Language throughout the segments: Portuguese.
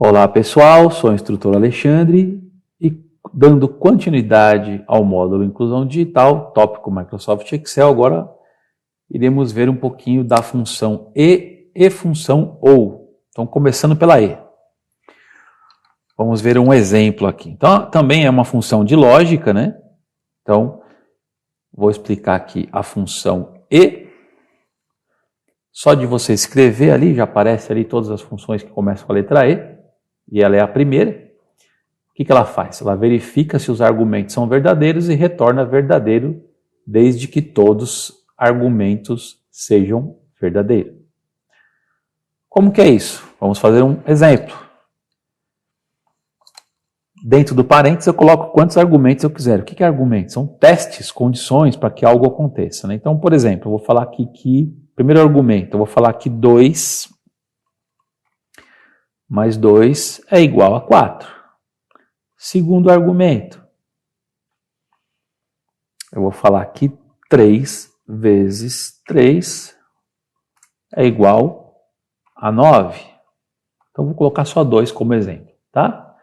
Olá pessoal, sou o instrutor Alexandre e dando continuidade ao módulo Inclusão Digital, tópico Microsoft Excel, agora iremos ver um pouquinho da função e função OU. Então começando pela E. Vamos ver um exemplo aqui. Então também é uma função de lógica, né? Então vou explicar aqui a função E. Só de você escrever ali, já aparece ali todas as funções que começam com a letra E. E ela é a primeira. O que ela faz? Ela verifica se os argumentos são verdadeiros e retorna verdadeiro, desde que todos os argumentos sejam verdadeiros. Como que é isso? Vamos fazer um exemplo. Dentro do parênteses eu coloco quantos argumentos eu quiser. O que é argumento? São testes, condições para que algo aconteça, né? Então, por exemplo, eu vou falar aqui que, primeiro argumento, eu vou falar que 2 mais 2 é igual a 4. Segundo argumento, eu vou falar que 3 vezes 3 é igual a 9. Então, vou colocar só 2 como exemplo, tá?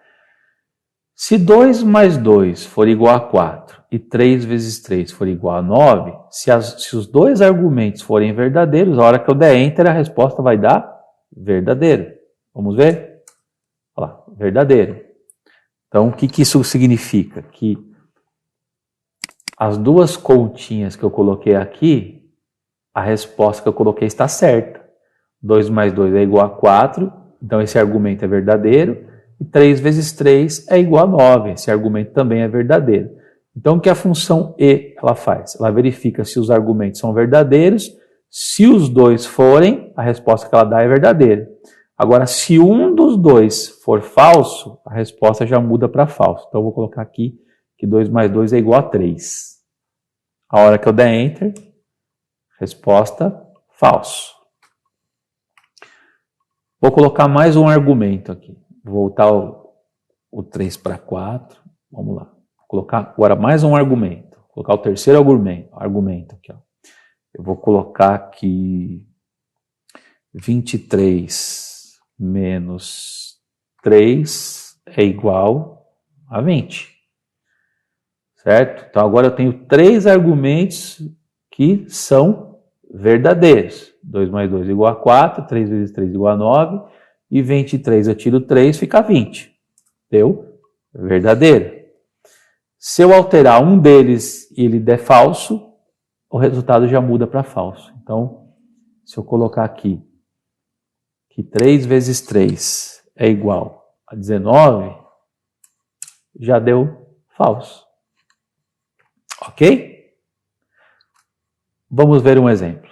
Se 2 mais 2 for igual a 4 e 3 vezes 3 for igual a 9, se os dois argumentos forem verdadeiros, a hora que eu der Enter, a resposta vai dar verdadeiro. Vamos ver? Olha lá, verdadeiro. Então, o que isso significa? Que as duas continhas que eu coloquei aqui, a resposta que eu coloquei está certa. 2 mais 2 é igual a 4, então esse argumento é verdadeiro. E 3 vezes 3 é igual a 9, esse argumento também é verdadeiro. Então, o que a função E ela faz? Ela verifica se os argumentos são verdadeiros. Se os dois forem, a resposta que ela dá é verdadeira. Agora, se um dos dois for falso, a resposta já muda para falso. Então, eu vou colocar aqui que 2 mais 2 é igual a 3. A hora que eu der Enter, resposta falso. Vou colocar mais um argumento aqui. Vou voltar o 3 para 4. Vamos lá. Vou colocar agora mais um argumento. Vou colocar o terceiro argumento aqui. Ó. Eu vou colocar aqui 23 menos 3 é igual a 20. Certo? Então agora eu tenho 3 argumentos que são verdadeiros. 2 mais 2 é igual a 4, 3 vezes 3 é igual a 9, e 23 eu tiro 3, fica 20. Deu? Verdadeiro. Se eu alterar um deles e ele der falso, o resultado já muda para falso. Então, se eu colocar aqui que 3 vezes 3 é igual a 19, já deu falso. Ok? Vamos ver um exemplo.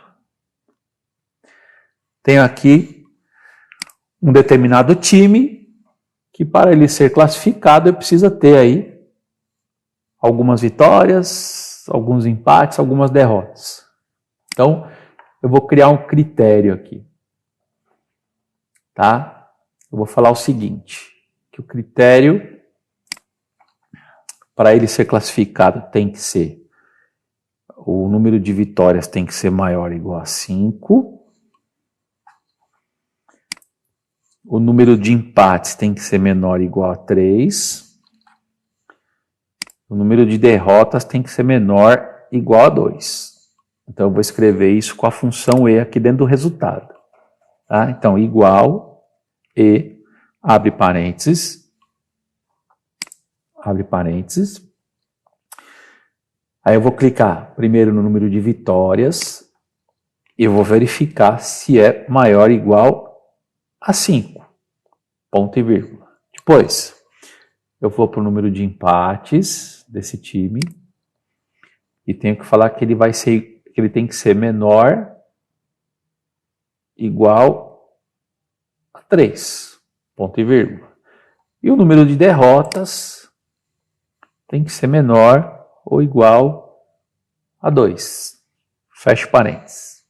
Tenho aqui um determinado time que, para ele ser classificado, ele precisa ter aí algumas vitórias, alguns empates, algumas derrotas. Então, eu vou criar um critério aqui. Tá? Eu vou falar o seguinte, que o critério para ele ser classificado tem que ser, o número de vitórias tem que ser maior ou igual a 5, o número de empates tem que ser menor ou igual a 3, o número de derrotas tem que ser menor ou igual a 2. Então eu vou escrever isso com a função E aqui dentro do resultado. Tá? Então, igual E, abre parênteses, aí eu vou clicar primeiro no número de vitórias e eu vou verificar se é maior ou igual a 5, ponto e vírgula. Depois, eu vou para o número de empates desse time e tenho que falar que ele tem que ser menor, igual a 3, ponto e vírgula. E o número de derrotas tem que ser menor ou igual a 2. Fecha parênteses.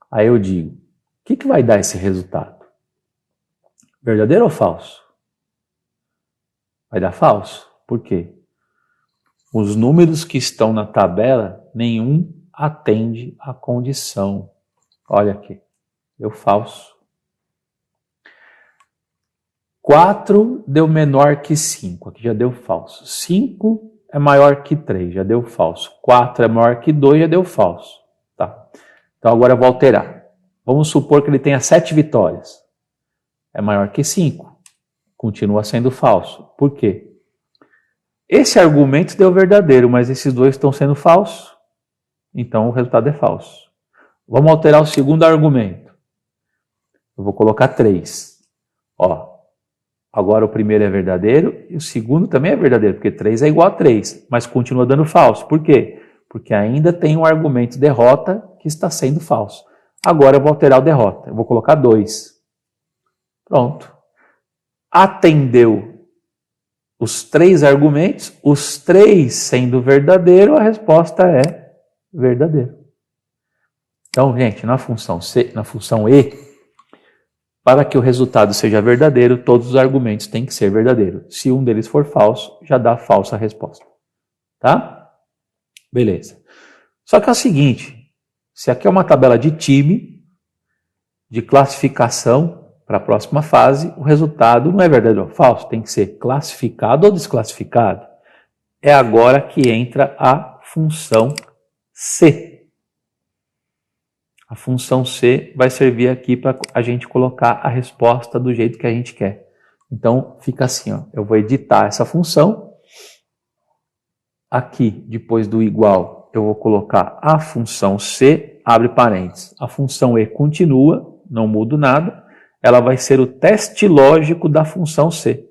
Aí eu digo, o que vai dar esse resultado? Verdadeiro ou falso? Vai dar falso. Por quê? Os números que estão na tabela, nenhum atende à condição. Olha aqui, deu falso. 4 deu menor que 5, aqui já deu falso. 5 é maior que 3, já deu falso. 4 é maior que 2, já deu falso. Tá. Então agora eu vou alterar. Vamos supor que ele tenha 7 vitórias. É maior que 5. Continua sendo falso. Por quê? Esse argumento deu verdadeiro, mas esses dois estão sendo falsos. Então o resultado é falso. Vamos alterar o segundo argumento. Eu vou colocar 3. Ó, agora o primeiro é verdadeiro e o segundo também é verdadeiro, porque 3 é igual a 3, mas continua dando falso. Por quê? Porque ainda tem um argumento derrota que está sendo falso. Agora eu vou alterar o derrota. Eu vou colocar 2. Pronto. Atendeu os 3 argumentos, os 3 sendo verdadeiro, a resposta é verdadeiro. Então, gente, na função E, para que o resultado seja verdadeiro, todos os argumentos têm que ser verdadeiros. Se um deles for falso, já dá falsa resposta. Tá? Beleza. Só que é o seguinte, se aqui é uma tabela de time, de classificação para a próxima fase, o resultado não é verdadeiro ou falso, tem que ser classificado ou desclassificado. É agora que entra a função C. A função C vai servir aqui para a gente colocar a resposta do jeito que a gente quer. Então, fica assim, ó, eu vou editar essa função. Aqui, depois do igual, eu vou colocar a função C, abre parênteses. A função E continua, não mudo nada. Ela vai ser o teste lógico da função C.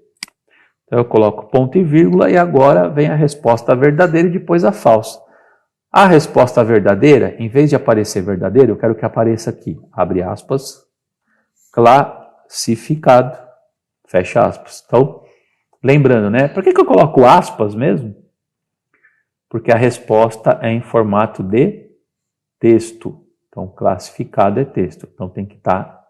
Então, eu coloco ponto e vírgula e agora vem a resposta verdadeira e depois a falsa. A resposta verdadeira, em vez de aparecer verdadeiro, eu quero que apareça aqui, abre aspas, classificado, fecha aspas. Então, lembrando, né? Por que eu coloco aspas mesmo? Porque a resposta é em formato de texto. Então, classificado é texto. Então, tem que estar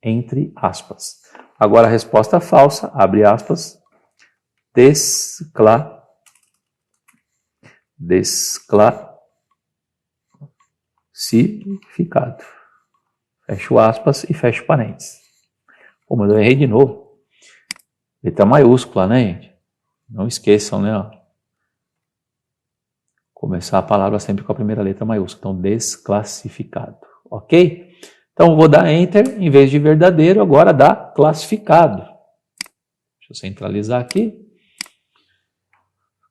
entre aspas. Agora, a resposta falsa, abre aspas, desclassificado. Fecho aspas e fecho parênteses. Pô, mas eu errei de novo. Letra maiúscula, né, gente? Não esqueçam, né? Ó. Começar a palavra sempre com a primeira letra maiúscula. Então, desclassificado. Ok? Então, vou dar Enter, em vez de verdadeiro, agora dá classificado. Deixa eu centralizar aqui.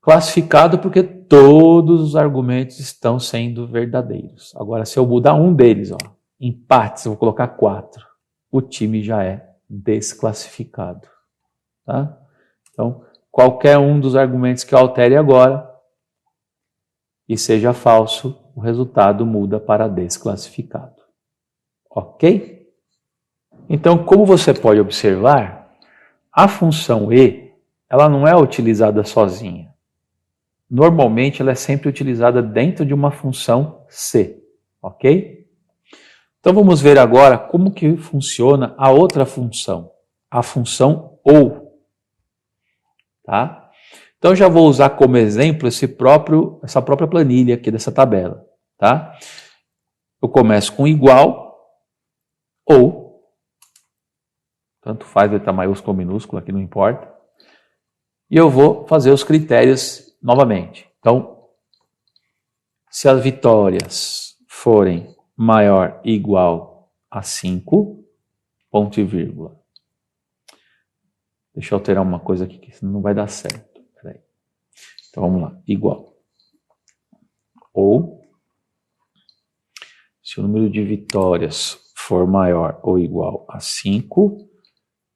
Classificado porque todos os argumentos estão sendo verdadeiros. Agora, se eu mudar um deles, ó, empates, eu vou colocar 4. O time já é desclassificado. Tá? Então, qualquer um dos argumentos que eu altere agora e seja falso, o resultado muda para desclassificado. Ok? Então, como você pode observar, a função E, ela não é utilizada sozinha. Normalmente, ela é sempre utilizada dentro de uma função C. Ok? Então, vamos ver agora como que funciona a outra função, a função OU. Tá? Então, já vou usar como exemplo essa própria planilha aqui dessa tabela. Tá? Eu começo com igual ou, tanto faz letra maiúscula ou minúscula, aqui não importa. E eu vou fazer os critérios novamente. Então, se as vitórias forem maior ou igual a 5, ponto e vírgula. Deixa eu alterar uma coisa aqui, que senão não vai dar certo. Peraí. Então, vamos lá. Igual. Ou, se o número de vitórias for maior ou igual a 5,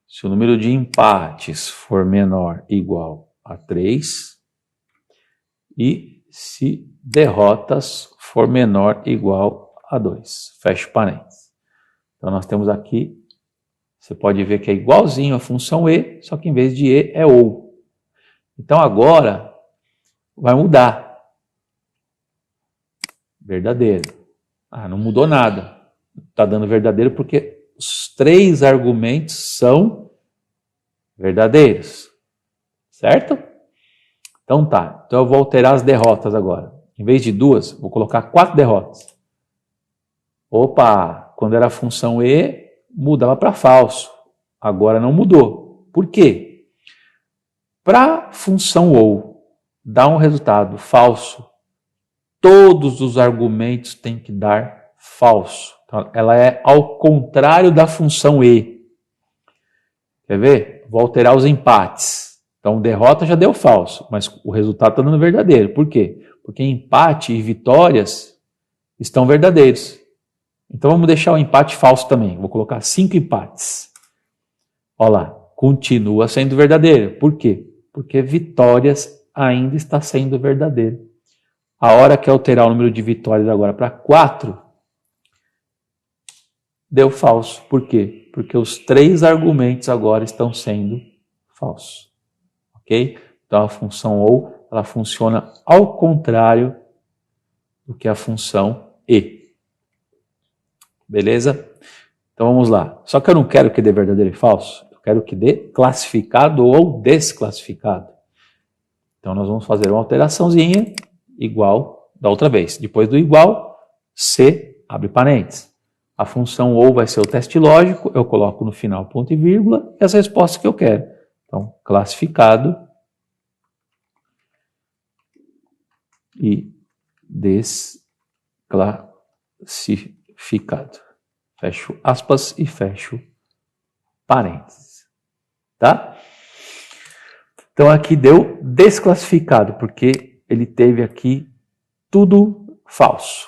se o número de empates for menor ou igual a 3, e se derrotas for menor ou igual a 2. Fecha parênteses. Então, nós temos aqui, você pode ver que é igualzinho a função E, só que em vez de E é OU. Então, agora, vai mudar. Verdadeiro. Ah, não mudou nada. Está dando verdadeiro porque os 3 argumentos são verdadeiros. Certo? Então tá. Então eu vou alterar as derrotas agora. Em vez de 2, vou colocar 4 derrotas. Opa! Quando era a função E, mudava para falso. Agora não mudou. Por quê? Para a função ou dar um resultado falso, todos os argumentos têm que dar falso. Então, ela é ao contrário da função e. Quer ver? Vou alterar os empates. Então, derrota já deu falso, mas o resultado está dando verdadeiro. Por quê? Porque empate e vitórias estão verdadeiros. Então, vamos deixar o empate falso também. Vou colocar 5 empates. Olha lá, continua sendo verdadeiro. Por quê? Porque vitórias ainda está sendo verdadeiro. A hora que alterar o número de vitórias agora para 4, deu falso. Por quê? Porque os 3 argumentos agora estão sendo falsos. Ok? Então a função ou, ela funciona ao contrário do que a função e. Beleza? Então vamos lá. Só que eu não quero que dê verdadeiro e falso. Eu quero que dê classificado ou desclassificado. Então nós vamos fazer uma alteraçãozinha igual da outra vez. Depois do igual, C, abre parênteses. A função ou vai ser o teste lógico, eu coloco no final ponto e vírgula e as respostas que eu quero. Então, classificado e desclassificado. Fecho aspas e fecho parênteses. Tá? Então, aqui deu desclassificado, porque ele teve aqui tudo falso,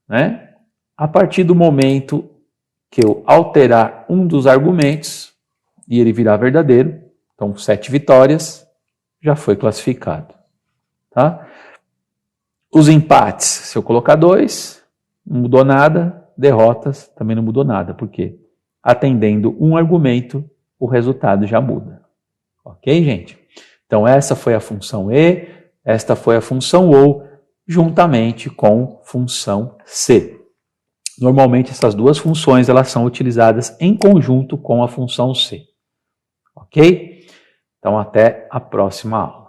né? A partir do momento que eu alterar um dos argumentos e ele virar verdadeiro, então 7 vitórias, já foi classificado. Tá? Os empates, se eu colocar 2, não mudou nada. Derrotas, também não mudou nada. Por quê? Atendendo um argumento, o resultado já muda. Ok, gente? Então essa foi a função e, esta foi a função ou, juntamente com função C. Normalmente essas duas funções elas são utilizadas em conjunto com a função C. Ok? Então até a próxima aula.